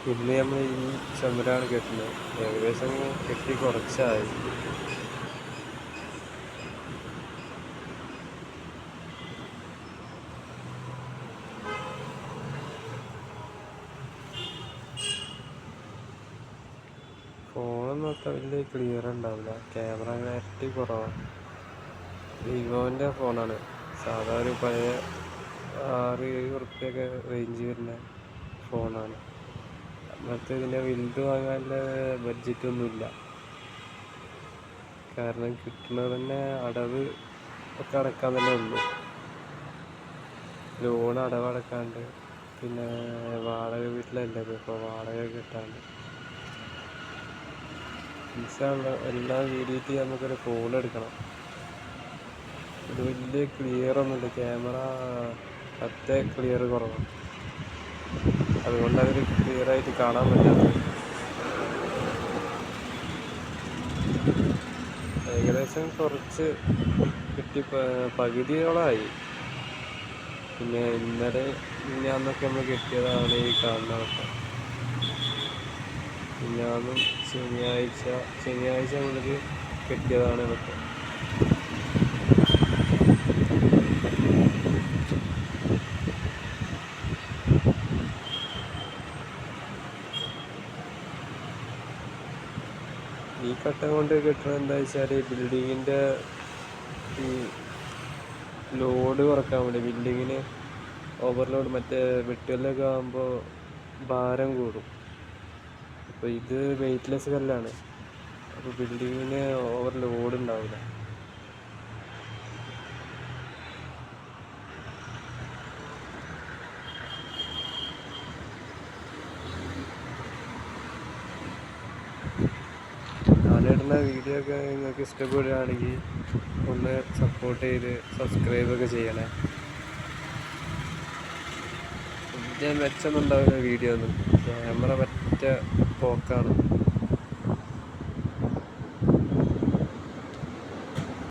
ഇന്ന് നമ്മൾ ഈ ചുമരാണ് കെട്ടുന്നത്. ഏകദേശം കെട്ടി കുറച്ചായി. ഫോണൊന്നും അത്ര വലിയ ക്ലിയർ ഉണ്ടാവില്ല, ക്യാമറ ക്ലാരിറ്റി കുറവാണ്. വിവോൻ്റെ ഫോണാണ്, സാധാ ഒരു പഴയ 6-7 ഉറുപ്പ്യൊക്കെ റേഞ്ച് വരുന്ന ഫോണാണ്. അങ്ങനത്തെ ഇതിൻ്റെ വലുത് വാങ്ങാനുള്ള ബഡ്ജറ്റൊന്നുമില്ല. കാരണം കിട്ടുന്നത് തന്നെ അടവ് ഒക്കെ അടക്കാൻ തന്നെ ഉള്ളൂ. ലോൺ അടവടക്കാണ്ട്, പിന്നെ വാടക വീട്ടിലല്ലത്, ഇപ്പോൾ വാടക കിട്ടാണ്ട്. എല്ലാം വീടിയിട്ട് നമുക്കൊരു ഫോൺ എടുക്കണം. ഇത് വലിയ ക്ലിയർ ഒന്നുമില്ല, ക്യാമറ അത്ര ക്ലിയർ കുറവാണ്. അതുകൊണ്ട് അതിൽ ക്ലിയർ ആയിട്ട് കാണാൻ പറ്റാത്തത്. ഏകദേശം കുറച്ച് കിട്ടി, പകുതിയോളമായി. പിന്നെ ഇന്നലെ മിനിഞ്ഞാന്നൊക്കെ നമ്മൾ കിട്ടിയതാണ് ഈ കാണുന്നതൊക്കെ. മിനിഞ്ഞാന്നും ശനിയാഴ്ച മുതൽ കിട്ടിയതാണ് ഇതൊക്കെ. ഈ ഘട്ടം കൊണ്ട് കിട്ടുന്നത് എന്താ വെച്ചാൽ, ബിൽഡിങ്ങിൻ്റെ ഈ ലോഡ് കുറക്കാൻ വേണ്ടി. ബിൽഡിങ്ങിന് ഓവർലോഡ്, മറ്റേ വെട്ടുകല്ലൊക്കെ ആകുമ്പോൾ ഭാരം കൂടും. അപ്പോൾ ഇത് വെയ്റ്റ്ലെസ് കല്ലാണ്, അപ്പോൾ ബിൽഡിങ്ങിന് ഓവർ ലോഡ് ഉണ്ടാവില്ല. ഞാനിടുന്ന വീഡിയോ ഒക്കെ നിങ്ങൾക്ക് ഇഷ്ടപ്പെടുകയാണെങ്കിൽ ഒന്ന് സപ്പോർട്ട് ചെയ്ത് സബ്സ്ക്രൈബൊക്കെ ചെയ്യണേ. വലിയ മെച്ചമൊന്നും ഉണ്ടാവില്ല വീഡിയോ ഒന്നും, ക്യാമറ പറ്റ പോക്കാണ്.